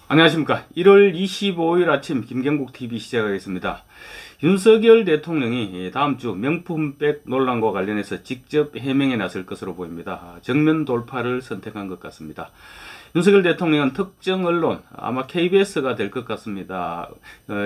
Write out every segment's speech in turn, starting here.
안녕하십니까. 1월 25일 아침 김경국TV 시작하겠습니다. 윤석열 대통령이 다음 주 명품백 논란과 관련해서 직접 해명에 나설 것으로 보입니다. 정면 돌파를 선택한 것 같습니다. 윤석열 대통령은 특정 언론, 아마 KBS가 될 것 같습니다.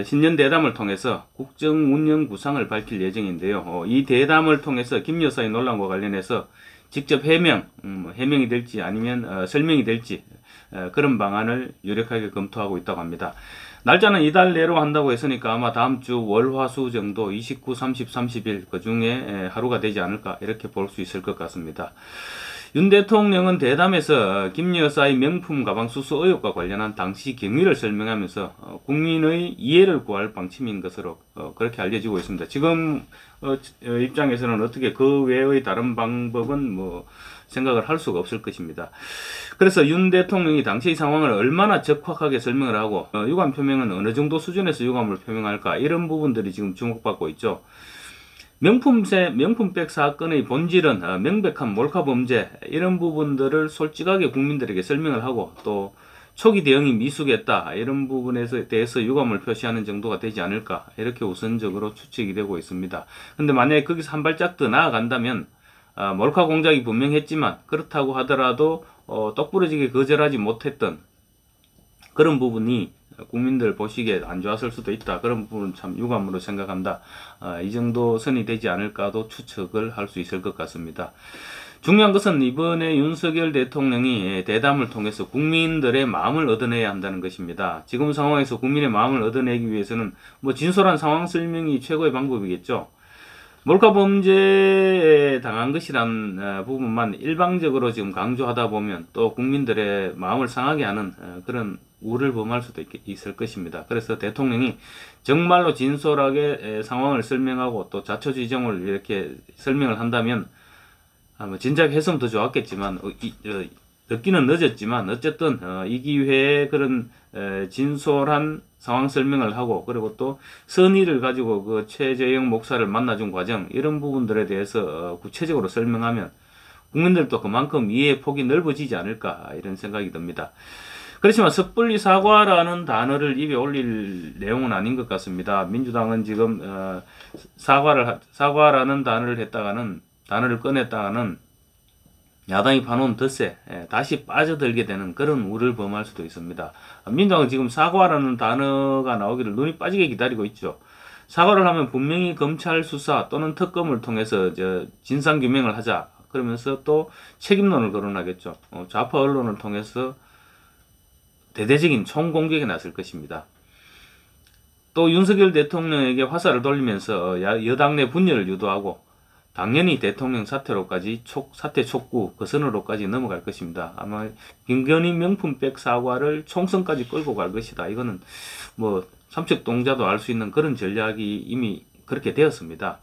신년 대담을 통해서 국정 운영 구상을 밝힐 예정인데요. 이 대담을 통해서 김 여사의 논란과 관련해서 직접 해명이 될지 아니면 설명이 될지 그런 방안을 유력하게 검토하고 있다고 합니다. 날짜는 이달 내로 한다고 했으니까 아마 다음 주 월, 화, 수 정도 29, 30, 30일 그 중에 하루가 되지 않을까 이렇게 볼 수 있을 것 같습니다. 윤 대통령은 대담에서 김 여사의 명품 가방 수수 의혹과 관련한 당시 경위를 설명하면서 국민의 이해를 구할 방침인 것으로 그렇게 알려지고 있습니다. 지금 입장에서는 어떻게 그 외의 다른 방법은 생각을 할 수가 없을 것입니다. 그래서 윤 대통령이 당시의 상황을 얼마나 적확하게 설명을 하고 유감 표명은 어느 정도 수준에서 유감을 표명할까, 이런 부분들이 지금 주목받고 있죠. 명품백 사건의 본질은 명백한 몰카 범죄, 이런 부분들을 솔직하게 국민들에게 설명을 하고 또 초기 대응이 미숙했다, 이런 부분에 대해서 유감을 표시하는 정도가 되지 않을까, 이렇게 우선적으로 추측이 되고 있습니다. 근데 만약에 거기서 한 발짝 더 나아간다면 몰카 공작이 분명했지만 그렇다고 하더라도 똑부러지게 거절하지 못했던 그런 부분이 국민들 보시기에 안 좋았을 수도 있다. 그런 부분은 참 유감으로 생각한다. 이 정도 선이 되지 않을까도 추측을 할 수 있을 것 같습니다. 중요한 것은 이번에 윤석열 대통령이 대담을 통해서 국민들의 마음을 얻어내야 한다는 것입니다. 지금 상황에서 국민의 마음을 얻어내기 위해서는 진솔한 상황 설명이 최고의 방법이겠죠. 몰카 범죄에 당한 것이란 부분만 일방적으로 지금 강조하다 보면 또 국민들의 마음을 상하게 하는 그런 우를 범할 수도 있을 것입니다. 그래서 대통령이 정말로 진솔하게 상황을 설명하고 또 자초지종을 이렇게 설명을 한다면 진작 했으면 더 좋았겠지만 늦기는 늦었지만 어쨌든 이 기회에 그런 진솔한 상황 설명을 하고, 그리고 또 선의를 가지고 그 최재형 목사를 만나준 과정, 이런 부분들에 대해서 구체적으로 설명하면 국민들도 그만큼 이해의 폭이 넓어지지 않을까, 이런 생각이 듭니다. 그렇지만 섣불리 사과라는 단어를 입에 올릴 내용은 아닌 것 같습니다. 민주당은 지금 사과라는 단어를 꺼냈다가는 야당이 파놓은 덫에 다시 빠져들게 되는 그런 우를 범할 수도 있습니다. 민주당은 지금 사과라는 단어가 나오기를 눈이 빠지게 기다리고 있죠. 사과를 하면 분명히 검찰 수사 또는 특검을 통해서 진상규명을 하자, 그러면서 또 책임론을 거론하겠죠. 좌파 언론을 통해서 대대적인 총공격에 나설 것입니다. 또 윤석열 대통령에게 화살을 돌리면서 여당 내 분열을 유도하고 당연히 대통령 사퇴로까지 사퇴 촉구 그 선으로까지 넘어갈 것입니다. 아마 김건희 명품백 사과를 총선까지 끌고 갈 것이다. 이거는 삼척동자도 알 수 있는 그런 전략이 이미 그렇게 되었습니다.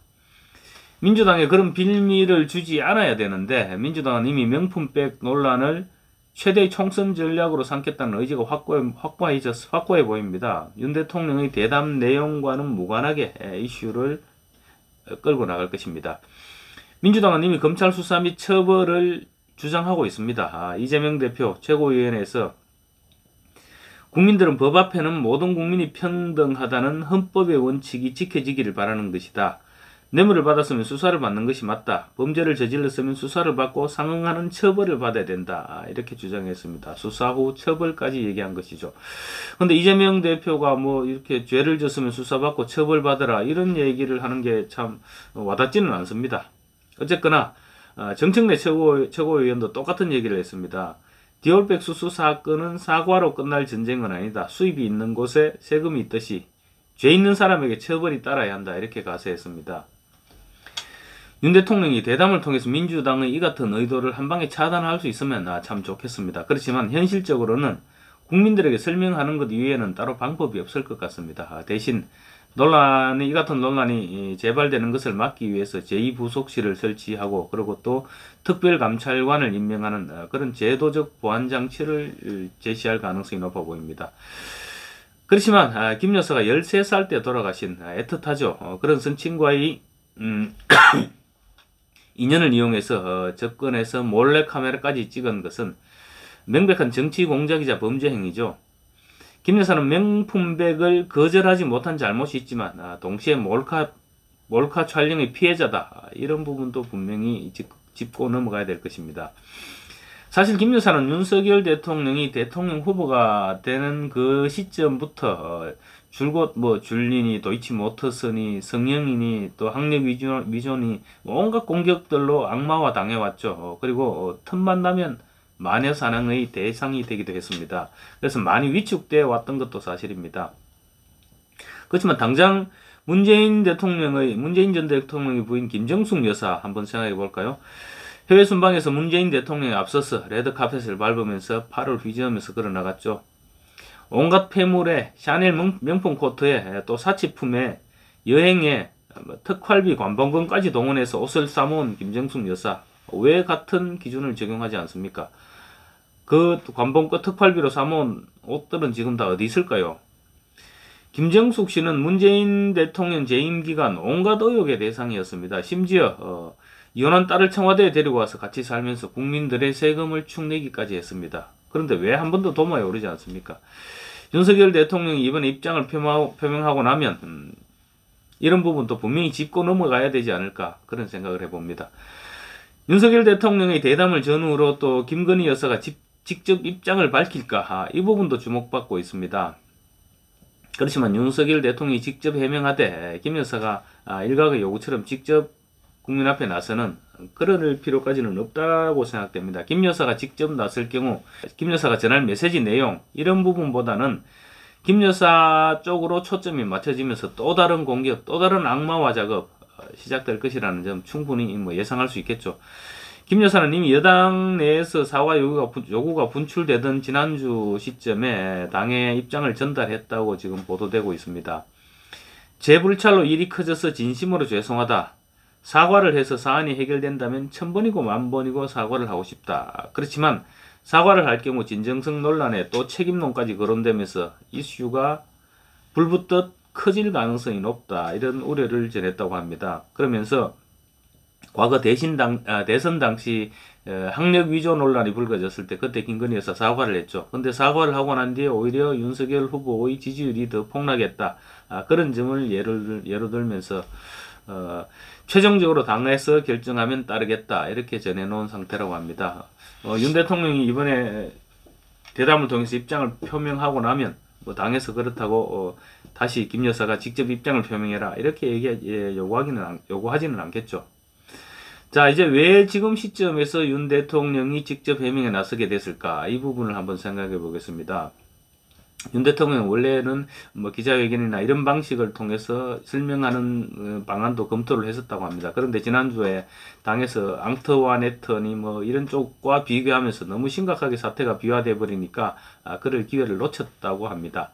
민주당에 그런 빌미를 주지 않아야 되는데 민주당은 이미 명품백 논란을 최대의 총선 전략으로 삼겠다는 의지가 확고해 보입니다. 윤 대통령의 대담 내용과는 무관하게 이슈를 끌고 나갈 것입니다. 민주당은 이미 검찰 수사 및 처벌을 주장하고 있습니다. 이재명 대표 최고위원회에서 국민들은 법 앞에는 모든 국민이 평등하다는 헌법의 원칙이 지켜지기를 바라는 것이다. 뇌물을 받았으면 수사를 받는 것이 맞다. 범죄를 저질렀으면 수사를 받고 상응하는 처벌을 받아야 된다. 이렇게 주장했습니다. 수사 후 처벌까지 얘기한 것이죠. 근데 이재명 대표가 이렇게 죄를 졌으면 수사받고 처벌받으라, 이런 얘기를 하는 게 참 와닿지는 않습니다. 어쨌거나 정청래 최고위원도 똑같은 얘기를 했습니다. 디올백 수수 사건은 사과로 끝날 전쟁은 아니다. 수입이 있는 곳에 세금이 있듯이 죄 있는 사람에게 처벌이 따라야 한다. 이렇게 가세했습니다. 윤 대통령이 대담을 통해서 민주당의 이 같은 의도를 한방에 차단할 수 있으면 참 좋겠습니다. 그렇지만 현실적으로는 국민들에게 설명하는 것 이외에는 따로 방법이 없을 것 같습니다. 대신 이 같은 논란이 재발되는 것을 막기 위해서 제2부속실을 설치하고, 그리고 또 특별감찰관을 임명하는 그런 제도적 보완 장치를 제시할 가능성이 높아 보입니다. 그렇지만 김 여사가 13살 때 돌아가신 애틋하죠. 그런 선친과의 인연을 이용해서 접근해서 몰래카메라까지 찍은 것은 명백한 정치 공작이자 범죄 행위죠. 김 여사는 명품백을 거절하지 못한 잘못이 있지만 동시에 몰카 촬영의 피해자다. 이런 부분도 분명히 짚고 넘어가야 될 것입니다. 사실 김 여사는 윤석열 대통령이 대통령 후보가 되는 그 시점부터 줄곧 줄리니 도이치모터스니 성형이니 또 학력 위조니 온갖 공격들로 악마화 당해왔죠. 그리고 틈만 나면 마녀 사냥의 대상이 되기도 했습니다. 그래서 많이 위축되어 왔던 것도 사실입니다. 그렇지만 당장 문재인 전 대통령의 부인 김정숙 여사 한번 생각해 볼까요? 해외 순방에서 문재인 대통령에 앞서서 레드카펫을 밟으면서 팔을 휘저으면서 걸어나갔죠. 온갖 폐물에 샤넬 명품 코트에 또 사치품에 여행에 특활비 관봉권까지 동원해서 옷을 사모은 김정숙 여사, 왜 같은 기준을 적용하지 않습니까? 그 관봉권 특활비로 사모은 옷들은 지금 다 어디 있을까요? 김정숙 씨는 문재인 대통령 재임 기간 온갖 의혹의 대상이었습니다. 심지어 이혼한 딸을 청와대에 데리고 와서 같이 살면서 국민들의 세금을 축내기까지 했습니다. 그런데 왜 한 번도 도마에 오르지 않습니까? 윤석열 대통령이 이번에 입장을 표명하고 나면 이런 부분도 분명히 짚고 넘어가야 되지 않을까, 그런 생각을 해봅니다. 윤석열 대통령의 대담을 전후로 또 김건희 여사가 직접 입장을 밝힐까, 이 부분도 주목받고 있습니다. 그렇지만 윤석열 대통령이 직접 해명하되 김 여사가 일각의 요구처럼 직접 국민 앞에 나서는 그럴 필요까지는 없다고 생각됩니다. 김 여사가 직접 나설 경우 김 여사가 전할 메시지 내용 이런 부분보다는 김 여사 쪽으로 초점이 맞춰지면서 또 다른 공격, 또 다른 악마화 작업 시작될 것이라는 점 충분히 예상할 수 있겠죠. 김 여사는 이미 여당 내에서 사과 요구가 분출되던 지난주 시점에 당의 입장을 전달했다고 지금 보도되고 있습니다. 제 불찰로 일이 커져서 진심으로 죄송하다. 사과를 해서 사안이 해결된다면 1000번이고 10,000번이고 사과를 하고 싶다. 그렇지만 사과를 할 경우 진정성 논란에 또 책임론까지 거론되면서 이슈가 불붙듯 커질 가능성이 높다. 이런 우려를 전했다고 합니다. 그러면서 과거 대선 당시 학력 위조 논란이 불거졌을 때 그때 김건희 여사 사과를 했죠. 근데 사과를 하고 난 뒤에 오히려 윤석열 후보의 지지율이 더 폭락했다. 그런 점을 예로 들면서 최종적으로 당에서 결정하면 따르겠다, 이렇게 전해놓은 상태라고 합니다. 윤 대통령이 이번에 대담을 통해서 입장을 표명하고 나면 당에서 그렇다고 다시 김 여사가 직접 입장을 표명해라 이렇게 요구하지는 않겠죠. 자, 이제 왜 지금 시점에서 윤 대통령이 직접 해명에 나서게 됐을까, 이 부분을 한번 생각해 보겠습니다. 윤 대통령은 원래는 기자회견이나 이런 방식을 통해서 설명하는 방안도 검토를 했었다고 합니다. 그런데 지난주에 당에서 앙트와네트니 이런 쪽과 비교하면서 너무 심각하게 사태가 비화돼 버리니까 그럴 기회를 놓쳤다고 합니다.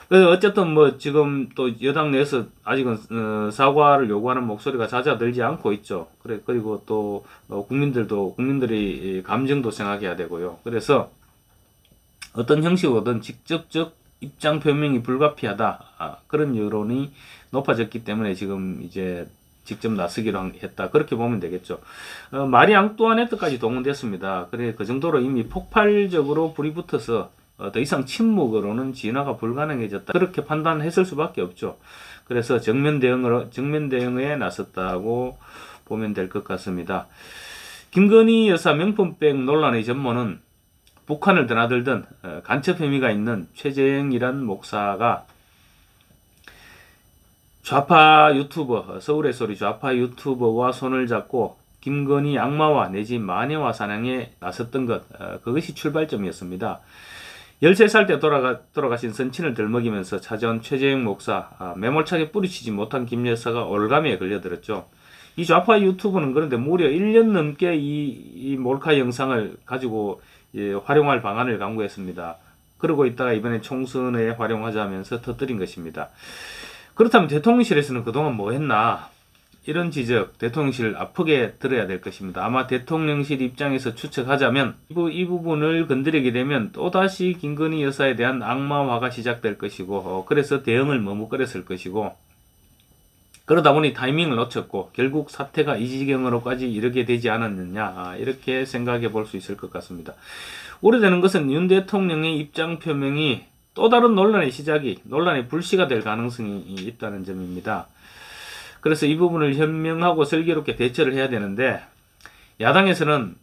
어쨌든 지금 또 여당 내에서 아직은 사과를 요구하는 목소리가 잦아들지 않고 있죠. 그리고 또 국민들의 감정도 생각해야 되고요. 그래서 어떤 형식으로든 직접적 입장 표명이 불가피하다, 그런 여론이 높아졌기 때문에 지금 이제 직접 나서기로 했다, 그렇게 보면 되겠죠. 마리 앙뚜아네트까지 동원됐습니다. 그 정도로 이미 폭발적으로 불이 붙어서 더 이상 침묵으로는 진화가 불가능해졌다, 그렇게 판단했을 수밖에 없죠. 그래서 정면 대응에 나섰다고 보면 될 것 같습니다. 김건희 여사 명품백 논란의 전모는 북한을 드나들던 간첩 혐의가 있는 최재형이란 목사가 좌파 유튜버, 서울의 소리 좌파 유튜버와 손을 잡고 김건희 악마화 내지 마녀화 사냥에 나섰던 것, 그것이 출발점이었습니다. 13살 때 돌아가신 선친을 들먹이면서 찾아온 최재형 목사, 매몰차게 뿌리치지 못한 김 여사가 올감에 걸려들었죠. 이 좌파 유튜버는 그런데 무려 1년 넘게 이 몰카 영상을 가지고 활용할 방안을 강구했습니다. 그러고 있다가 이번에 총선에 활용하자면서 터뜨린 것입니다. 그렇다면 대통령실에서는 그동안 뭐 했나, 이런 지적 대통령실 아프게 들어야 될 것입니다. 아마 대통령실 입장에서 추측하자면 이 부분을 건드리게 되면 또다시 김건희 여사에 대한 악마화가 시작될 것이고, 그래서 대응을 머뭇거렸을 것이고, 그러다 보니 타이밍을 놓쳤고 결국 사태가 이 지경으로까지 이르게 되지 않았느냐, 이렇게 생각해 볼 수 있을 것 같습니다. 우려되는 것은 윤 대통령의 입장 표명이 또 다른 논란의 시작이, 논란의 불씨가 될 가능성이 있다는 점입니다. 그래서 이 부분을 현명하고 슬기롭게 대처를 해야 되는데, 야당에서는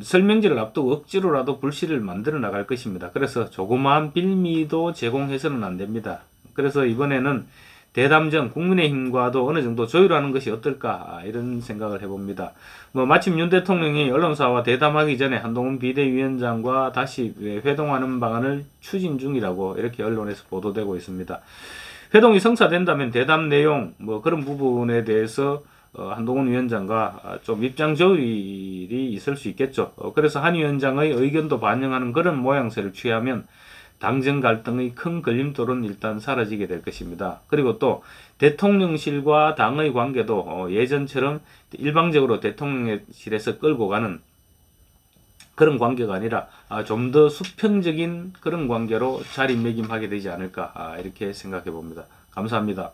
설명지를 앞두고 억지로라도 불씨를 만들어 나갈 것입니다. 그래서 조그마한 빌미도 제공해서는 안 됩니다. 그래서 이번에는 대담정 국민의힘과도 어느 정도 조율하는 것이 어떨까, 이런 생각을 해봅니다. 마침 윤 대통령이 언론사와 대담하기 전에 한동훈 비대위원장과 다시 회동하는 방안을 추진 중이라고 이렇게 언론에서 보도되고 있습니다. 회동이 성사된다면 대담 내용 그런 부분에 대해서 한동훈 위원장과 좀 입장 조율이 있을 수 있겠죠. 그래서 한 위원장의 의견도 반영하는 그런 모양새를 취하면 당정 갈등의 큰 걸림돌은 일단 사라지게 될 것입니다. 그리고 또 대통령실과 당의 관계도 예전처럼 일방적으로 대통령실에서 끌고 가는 그런 관계가 아니라 좀 더 수평적인 그런 관계로 자리매김하게 되지 않을까, 이렇게 생각해 봅니다. 감사합니다.